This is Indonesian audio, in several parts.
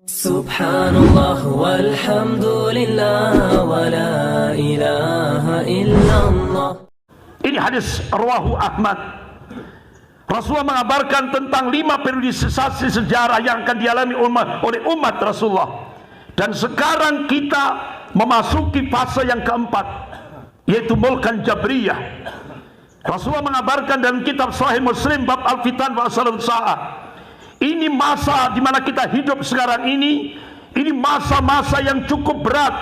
Subhanallah walhamdulillah wa la ilaha illallah. Ini hadis rawahu Ahmad. Rasulullah mengabarkan tentang 5 periodisasi sejarah yang akan dialami oleh umat Rasulullah. Dan sekarang kita memasuki fase yang keempat, yaitu Mulkan Jabriyah. Rasulullah mengabarkan dalam kitab Sahih Muslim bab Al-Fitan wa Asrarus Sa'ah. Ini masa di mana kita hidup sekarang ini masa-masa yang cukup berat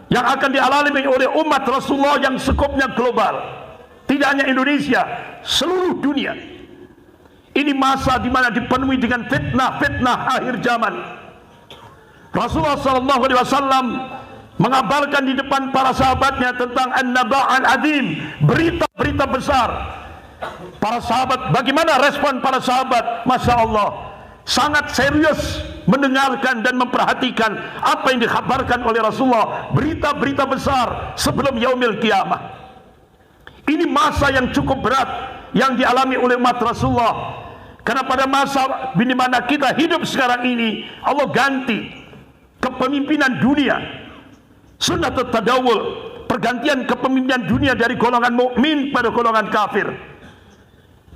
yang akan dialami oleh umat Rasulullah yang skopnya global. Tidak hanya Indonesia, seluruh dunia. Ini masa di mana dipenuhi dengan fitnah-fitnah akhir zaman. Rasulullah SAW mengabarkan di depan para sahabatnya tentang an-naba' al-azim, berita-berita besar. Para sahabat, bagaimana respon para sahabat? Masya Allah, sangat serius mendengarkan dan memperhatikan apa yang dikhabarkan oleh Rasulullah, berita-berita besar sebelum yaumil qiyamah. Ini masa yang cukup berat yang dialami oleh umat Rasulullah, karena pada masa di mana kita hidup sekarang ini, Allah ganti kepemimpinan dunia, sunnatut tadawul, pergantian kepemimpinan dunia dari golongan mukmin pada golongan kafir.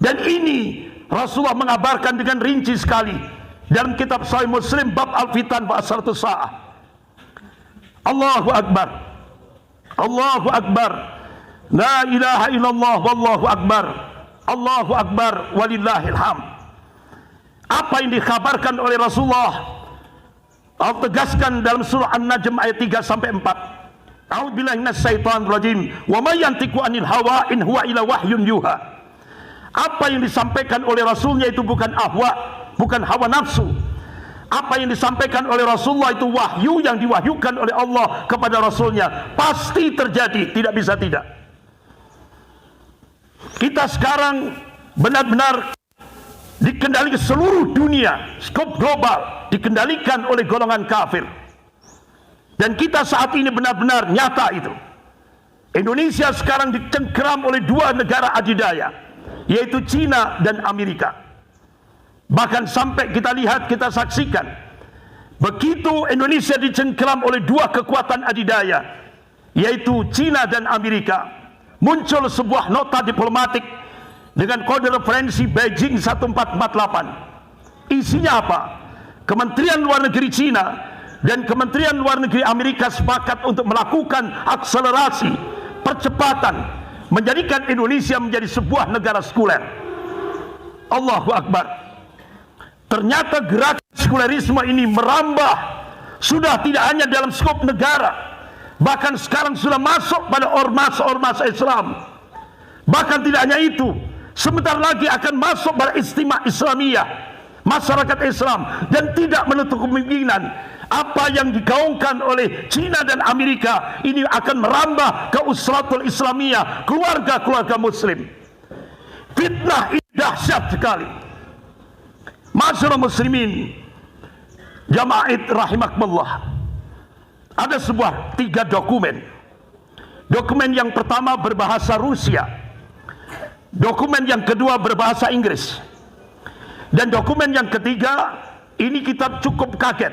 Dan ini Rasulullah mengabarkan dengan rinci sekali dalam kitab Sahih Muslim bab Al-Fitan wa Asrarus Sa'ah. Allahu Akbar, Allahu Akbar, la ilaha illallah, wallahu akbar, Allahu Akbar, walillahil hamd. Apa yang dikhabarkan oleh Rasulullah Allah tegaskan dalam surah An-Najm ayat 3 sampai 4. A'udzubillahi minasyaitonir rajim. Wa may yantiqu 'anil hawa in huwa illa wahyun yuha. Apa yang disampaikan oleh Rasulnya itu bukan ahwa, bukan hawa nafsu. Apa yang disampaikan oleh Rasulullah itu wahyu yang diwahyukan oleh Allah kepada Rasulnya. Pasti terjadi, tidak bisa tidak. Kita sekarang benar-benar dikendalikan seluruh dunia, skop global dikendalikan oleh golongan kafir. Dan kita saat ini benar-benar nyata itu. Indonesia sekarang dicengkeram oleh 2 negara adidaya, yaitu Cina dan Amerika. Bahkan sampai kita lihat, kita saksikan, begitu Indonesia dicengkeram oleh 2 kekuatan adidaya, yaitu Cina dan Amerika, muncul sebuah nota diplomatik dengan kode referensi Beijing 1448. Isinya apa? Kementerian Luar Negeri Cina dan Kementerian Luar Negeri Amerika sepakat untuk melakukan akselerasi, percepatan, menjadikan Indonesia menjadi sebuah negara sekuler. Allahu Akbar. Ternyata gerakan sekulerisme ini merambah, sudah tidak hanya dalam skop negara, bahkan sekarang sudah masuk pada ormas-ormas Islam. Bahkan tidak hanya itu, sebentar lagi akan masuk pada istimewa Islamiyah, masyarakat Islam, dan tidak menutup kemungkinan apa yang digaungkan oleh Cina dan Amerika ini akan merambah ke usratul Islamiyah, keluarga-keluarga muslim. Fitnah ini dahsyat sekali. Masyarakat muslimin, jamaah rahimakumullah. Ada sebuah 3 dokumen. Dokumen yang pertama berbahasa Rusia, dokumen yang kedua berbahasa Inggris, dan dokumen yang ketiga ini kita cukup kaget.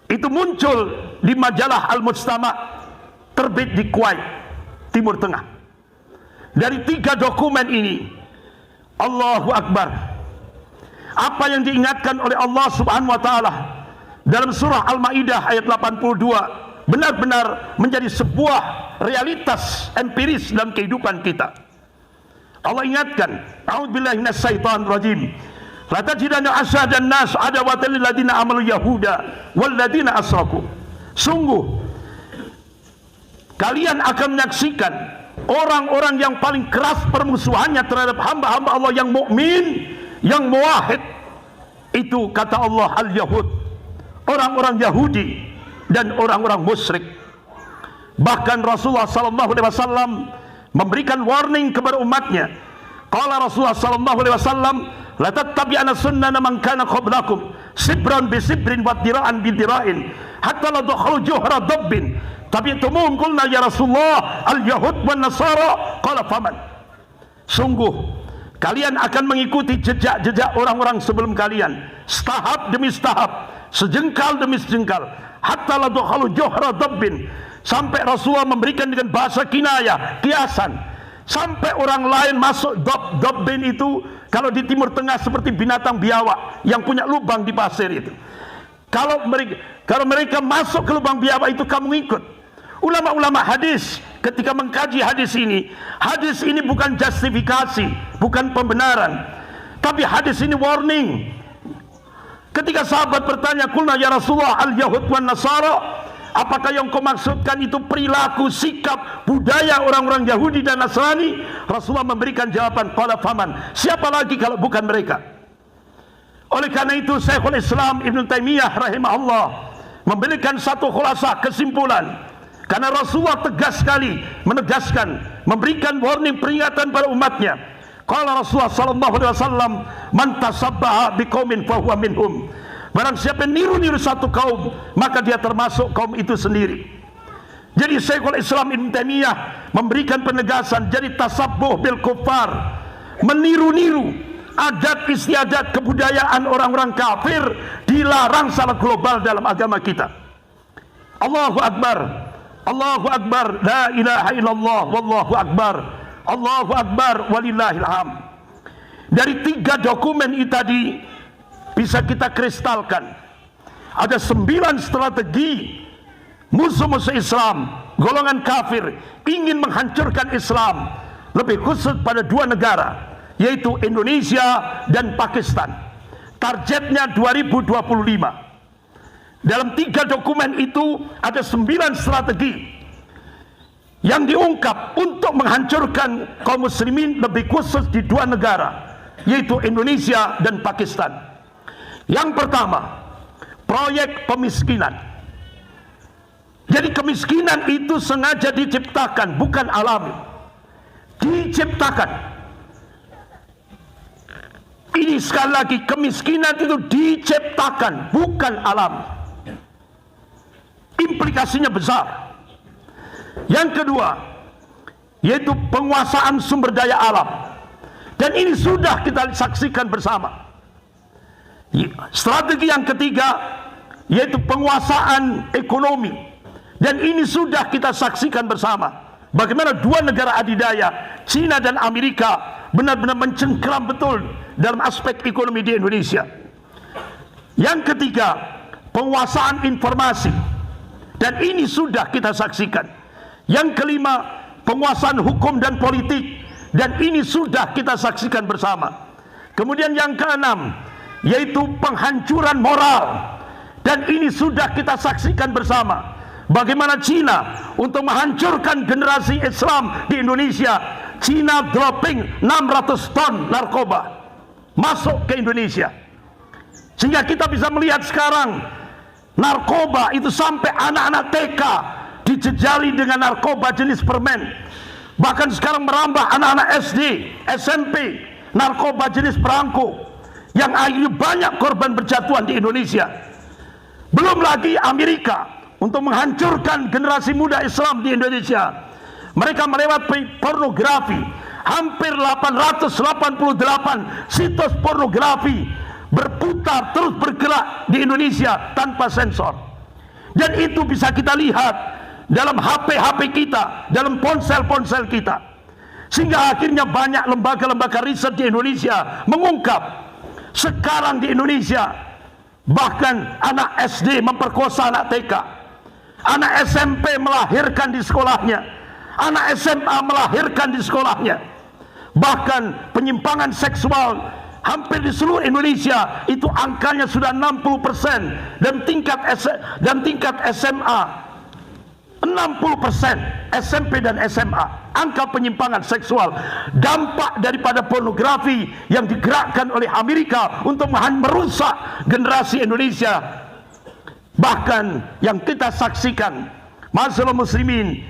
Itu muncul di majalah Al-Mujtama, terbit di Kuwait, Timur Tengah. Dari 3 dokumen ini, Allahu Akbar, apa yang diingatkan oleh Allah Subhanahu wa taala dalam surah Al-Maidah ayat 82 benar-benar menjadi sebuah realitas empiris dalam kehidupan kita. Allah ingatkan, a'udzubillahi minasyaitonir rajim. La tajidanna asyadan nas adawatan lil ladina amalu yahuda wal ladina asraku. Sungguh kalian akan menyaksikan orang-orang yang paling keras permusuhannya terhadap hamba-hamba Allah yang mukmin, yang muwahhid. Itu kata Allah al-Yahud, orang-orang Yahudi dan orang-orang musyrik. Bahkan Rasulullah SAW memberikan warning kepada umatnya. Qala Rasulullah SAW, la tattabi'anna sunnana man kana qablakum sibran bi sibrin wa dira'an bi dira'in hatta la dakhalu juhra dabbin tabi'tumuhum qulna ya Rasulullah al-yahud wan nasara qala faman. Sungguh kalian akan mengikuti jejak-jejak orang-orang sebelum kalian, setahap demi setahap, sejengkal demi sejengkal, hatta la dakhalu juhra dabbin, sampai Rasulullah memberikan dengan bahasa kinayah, kiasan, sampai orang lain masuk dabbin itu kalau di Timur Tengah seperti binatang biawak yang punya lubang di pasir itu. Kalau mereka masuk ke lubang biawak itu, kamu ikut. Ulama-ulama hadis ketika mengkaji hadis ini bukan justifikasi, bukan pembenaran, tapi hadis ini warning. Ketika sahabat bertanya, "Qulna ya Rasulullah, al-yahud wan nasara?" Apakah yang kau maksudkan itu perilaku, sikap, budaya orang-orang Yahudi dan Nasrani? Rasulullah memberikan jawaban, qala faman, siapa lagi kalau bukan mereka? Oleh karena itu Syekhul Islam Ibn Taimiyah rahimahullah memberikan satu khulasah, kesimpulan. Karena Rasulullah tegas sekali menegaskan, memberikan warning, peringatan pada umatnya. Qala Rasulullah sallallahu alaihi wasallam, man tasabbaha biqaumin fahuwa minhum. Barang siapa niru-niru satu kaum, maka dia termasuk kaum itu sendiri. Jadi Syekhul Islam Ibn Taimiyah memberikan penegasan, jadi tasabbuh bil kuffar, meniru-niru adat istiadat kebudayaan orang-orang kafir dilarang secara global dalam agama kita. Allahu Akbar, Allahu Akbar, la ilaha illallah, wallahu akbar, Allahu Akbar, walillahil hamd. Dari 3 dokumen itu tadi bisa kita kristalkan, ada 9 strategi musuh-musuh Islam, golongan kafir ingin menghancurkan Islam, lebih khusus pada 2 negara, yaitu Indonesia dan Pakistan. Targetnya 2025. Dalam 3 dokumen itu ada 9 strategi yang diungkap untuk menghancurkan kaum muslimin, lebih khusus di 2 negara, yaitu Indonesia dan Pakistan. Yang pertama, proyek pemiskinan. Jadi kemiskinan itu sengaja diciptakan, bukan alami. Diciptakan. Ini sekali lagi, kemiskinan itu diciptakan, bukan alami. Implikasinya besar. Yang kedua, yaitu penguasaan sumber daya alam. Dan ini sudah kita saksikan bersama. Strategi yang ketiga, yaitu penguasaan ekonomi. Dan ini sudah kita saksikan bersama, bagaimana 2 negara adidaya, China dan Amerika, benar-benar mencengkeram betul dalam aspek ekonomi di Indonesia. Yang ketiga, penguasaan informasi. Dan ini sudah kita saksikan. Yang kelima, penguasaan hukum dan politik. Dan ini sudah kita saksikan bersama. Kemudian yang keenam, yaitu penghancuran moral. Dan ini sudah kita saksikan bersama, bagaimana Cina untuk menghancurkan generasi Islam di Indonesia. Cina dropping 600 ton narkoba masuk ke Indonesia, sehingga kita bisa melihat sekarang narkoba itu sampai anak-anak TK dijejali dengan narkoba jenis permen. Bahkan sekarang merambah anak-anak SD, SMP, narkoba jenis perangko, yang akhirnya banyak korban berjatuhan di Indonesia. Belum lagi Amerika untuk menghancurkan generasi muda Islam di Indonesia. Mereka melewati pornografi. Hampir 888 situs pornografi berputar, terus bergerak di Indonesia tanpa sensor. Dan itu bisa kita lihat dalam HP-HP kita, dalam ponsel-ponsel kita. Sehingga akhirnya banyak lembaga-lembaga riset di Indonesia mengungkap, sekarang di Indonesia bahkan anak SD memperkosa anak TK, anak SMP melahirkan di sekolahnya, anak SMA melahirkan di sekolahnya. Bahkan penyimpangan seksual hampir di seluruh Indonesia itu angkanya sudah 60%, dan tingkat SMA 60%, SMP dan SMA angka penyimpangan seksual, dampak daripada pornografi yang digerakkan oleh Amerika untuk merusak generasi Indonesia. Bahkan yang kita saksikan, masyaallah muslimin,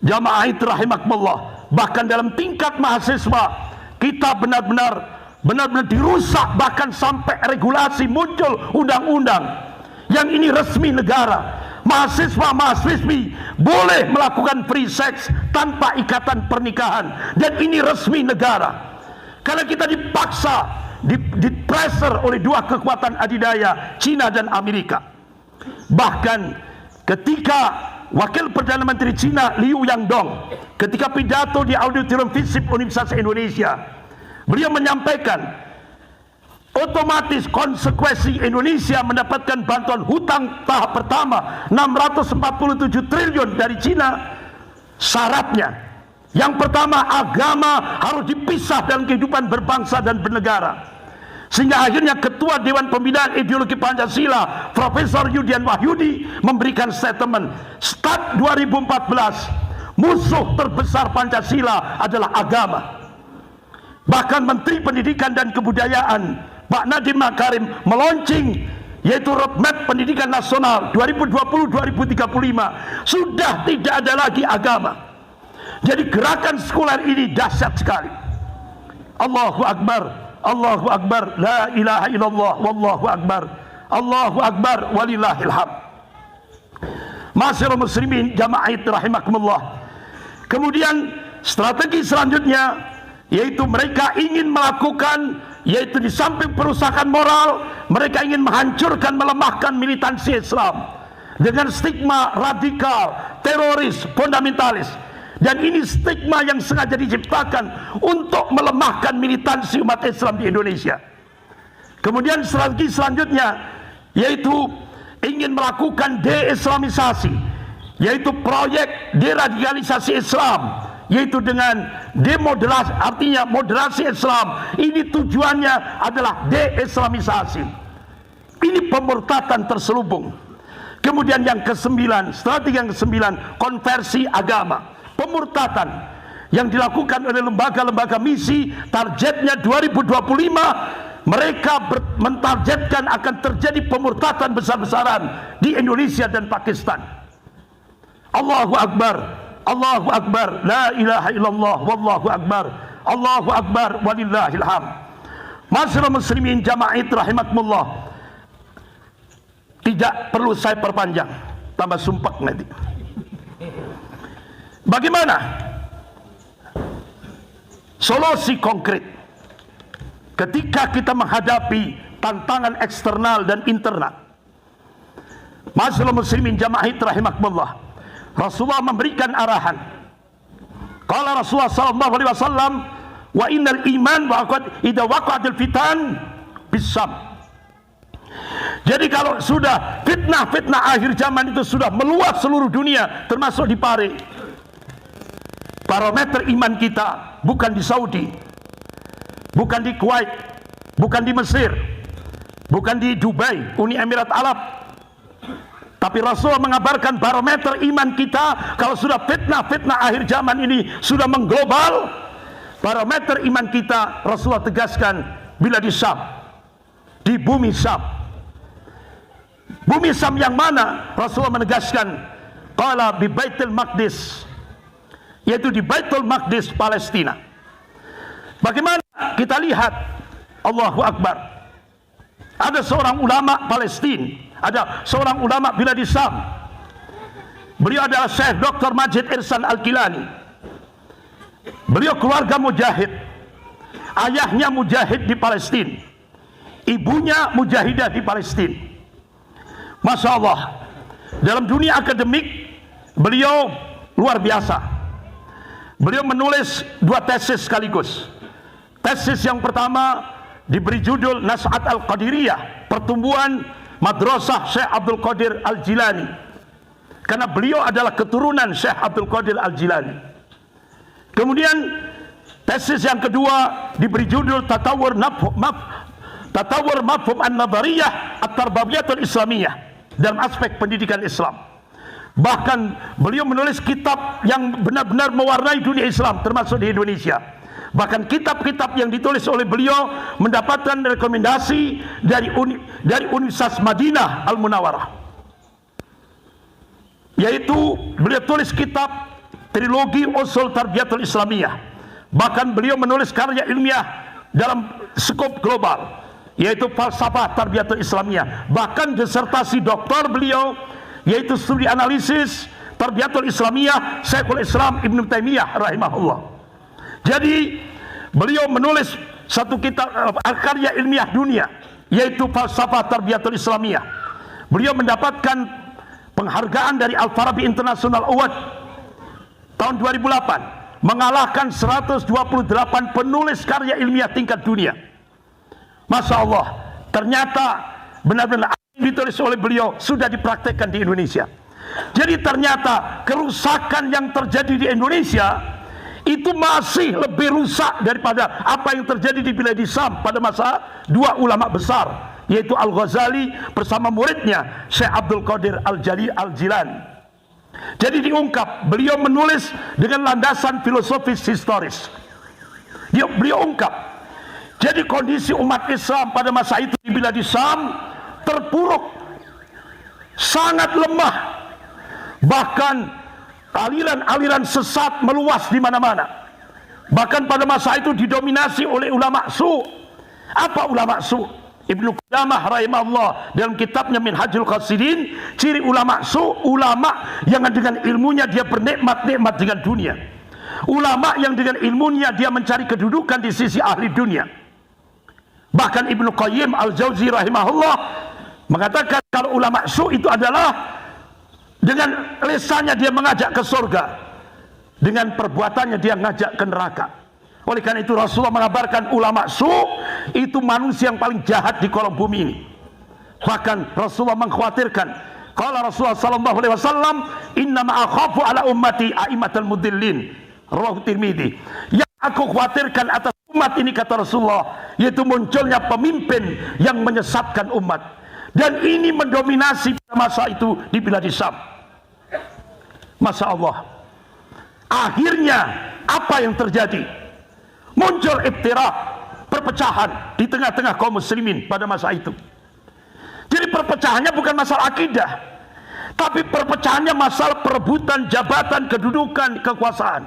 jamaah itu rahimakumullah, bahkan dalam tingkat mahasiswa kita benar-benar dirusak, bahkan sampai regulasi muncul undang-undang yang ini resmi negara. Mahasiswa-mahasiswi boleh melakukan free sex tanpa ikatan pernikahan, dan ini resmi negara. Kalau kita dipaksa dipressure oleh dua kekuatan adidaya, Cina dan Amerika. Bahkan ketika Wakil Perdana Menteri Cina Liu Yangdong ketika pidato di Auditorium FISIP Universitas Indonesia, beliau menyampaikan otomatis konsekuensi Indonesia mendapatkan bantuan hutang tahap pertama 647 triliun dari Cina. Syaratnya yang pertama, agama harus dipisah dalam kehidupan berbangsa dan bernegara. Sehingga akhirnya Ketua Dewan Pembinaan Ideologi Pancasila Profesor Yudian Wahyudi memberikan statement, start 2014 musuh terbesar Pancasila adalah agama. Bahkan Menteri Pendidikan dan Kebudayaan Pak Nadiem Makarim meluncing yaitu roadmap pendidikan nasional 2020-2035. Sudah tidak ada lagi agama. Jadi gerakan sekuler ini dahsyat sekali. Allahu Akbar, Allahu Akbar, la ilaha illallah, wallahu akbar, Allahu Akbar, walillahil hamd. Ma'asyiral muslimin jamaah rahimakumullah. Kemudian strategi selanjutnya yaitu mereka ingin melakukan, yaitu di samping perusakan moral, mereka ingin menghancurkan, melemahkan militansi Islam dengan stigma radikal, teroris, fundamentalis. Dan ini stigma yang sengaja diciptakan untuk melemahkan militansi umat Islam di Indonesia. Kemudian strategi selanjutnya yaitu ingin melakukan de-islamisasi, yaitu proyek deradikalisasi Islam, yaitu dengan demoderasi, artinya moderasi Islam. Ini tujuannya adalah de-islamisasi. Ini pemurtadan terselubung. Kemudian yang kesembilan, strategi yang kesembilan, konversi agama. Pemurtadan yang dilakukan oleh lembaga-lembaga misi, targetnya 2025 mereka mentargetkan akan terjadi pemurtadan besar-besaran di Indonesia dan Pakistan. Allahu Akbar, Allahu Akbar, la ilaha illallah, wallahu akbar, Allahu Akbar, walillahil hamd. Ma'asyiral muslimin jamaah rahimakumullah, tidak perlu saya perpanjang, tambah sumpah nanti. Bagaimana solusi konkret ketika kita menghadapi tantangan eksternal dan internal? Ma'asyiral muslimin jamaah rahimakumullah, Rasulullah memberikan arahan. Qala Rasulullah sallallahu alaihi wasallam, wa innal iman idza waqa'atil fitan bisam. Jadi kalau sudah fitnah-fitnah akhir zaman itu sudah meluas seluruh dunia, termasuk di Pare, barometer iman kita bukan di Saudi, bukan di Kuwait, bukan di Mesir, bukan di Dubai, Uni Emirat Arab, tapi Rasulullah mengabarkan barometer iman kita kalau sudah fitnah-fitnah akhir zaman ini sudah mengglobal. Barometer iman kita, Rasulullah tegaskan, bila di Syam, di bumi Syam. Bumi Syam yang mana? Rasulullah menegaskan, qala bi Baitul Maqdis, yaitu di Baitul Maqdis Palestina. Bagaimana kita lihat, Allahu Akbar, ada seorang ulama Palestina, ada seorang ulama biladi Syam. Beliau adalah Syekh Dr. Majid Irsan Al-Kilani. Beliau keluarga mujahid, ayahnya mujahid di Palestina, ibunya mujahidah di Palestina. Masya Allah, dalam dunia akademik beliau luar biasa. Beliau menulis dua tesis sekaligus. Tesis yang pertama diberi judul Nas'at Al-Qadiriyah, pertumbuhan Madrasah Syekh Abdul Qadir Al-Jilani, karena beliau adalah keturunan Syekh Abdul Qadir Al-Jilani. Kemudian tesis yang kedua diberi judul Tatawur Mafhum An-Nadhariyah At-Tarbawiyatul Islamiyah, dalam aspek pendidikan Islam. Bahkan beliau menulis kitab yang benar-benar mewarnai dunia Islam, termasuk di Indonesia. Bahkan kitab-kitab yang ditulis oleh beliau mendapatkan rekomendasi dari Universitas Madinah Al-Munawwarah. Yaitu beliau tulis kitab Trilogi Usul Tarbiyatul Islamiyah. Bahkan beliau menulis karya ilmiah dalam skop global, yaitu Falsafah Tarbiyatul Islamiyah. Bahkan disertasi doktor beliau yaitu studi analisis Tarbiyatul Islamiyah Syekhul Islam Ibnu Taimiyah rahimahullah. Jadi beliau menulis satu kitab karya ilmiah dunia, yaitu Falsafah Tarbiyatul Islamiyah. Beliau mendapatkan penghargaan dari Al-Farabi International Award tahun 2008, mengalahkan 128 penulis karya ilmiah tingkat dunia. Masya Allah, ternyata benar-benar apa yang ditulis oleh beliau sudah dipraktekkan di Indonesia. Jadi ternyata kerusakan yang terjadi di Indonesia itu masih lebih rusak daripada apa yang terjadi di Bilad Syam pada masa dua ulama besar, yaitu Al-Ghazali bersama muridnya Syekh Abdul Qadir Al-Jilani. Jadi diungkap, beliau menulis dengan landasan filosofis historis. Beliau ungkap, jadi kondisi umat Islam pada masa itu di Bilad Syam terpuruk, sangat lemah. Bahkan aliran-aliran sesat meluas di mana-mana. Bahkan pada masa itu didominasi oleh ulama su. Apa ulama su? Ibnu Qudamah rahimahullah dalam kitabnya Minhajul Qasidin, ciri ulama su, ulama yang dengan ilmunya dia bernikmat-nikmat dengan dunia. Ulama yang dengan ilmunya dia mencari kedudukan di sisi ahli dunia. Bahkan Ibnu Qayyim Al-Jauzi rahimahullah mengatakan kalau ulama su itu adalah dengan lisannya dia mengajak ke surga, dengan perbuatannya dia ngajak ke neraka. Oleh karena itu Rasulullah mengabarkan ulama su itu manusia yang paling jahat di kolom bumi ini. Bahkan Rasulullah mengkhawatirkan, qala Rasulullah sallallahu alaihi wasallam, inna ma akhafu ala ummati a'immatal mudillin, rawahu Tirmidzi. Yang aku khawatirkan atas umat ini, kata Rasulullah, yaitu munculnya pemimpin yang menyesatkan umat. Dan ini mendominasi pada masa itu di Bilad Syam. Masya Allah. Akhirnya apa yang terjadi? Muncul iftirak, perpecahan di tengah-tengah kaum muslimin pada masa itu. Jadi perpecahannya bukan masalah akidah, tapi perpecahannya masalah perebutan jabatan, kedudukan, kekuasaan.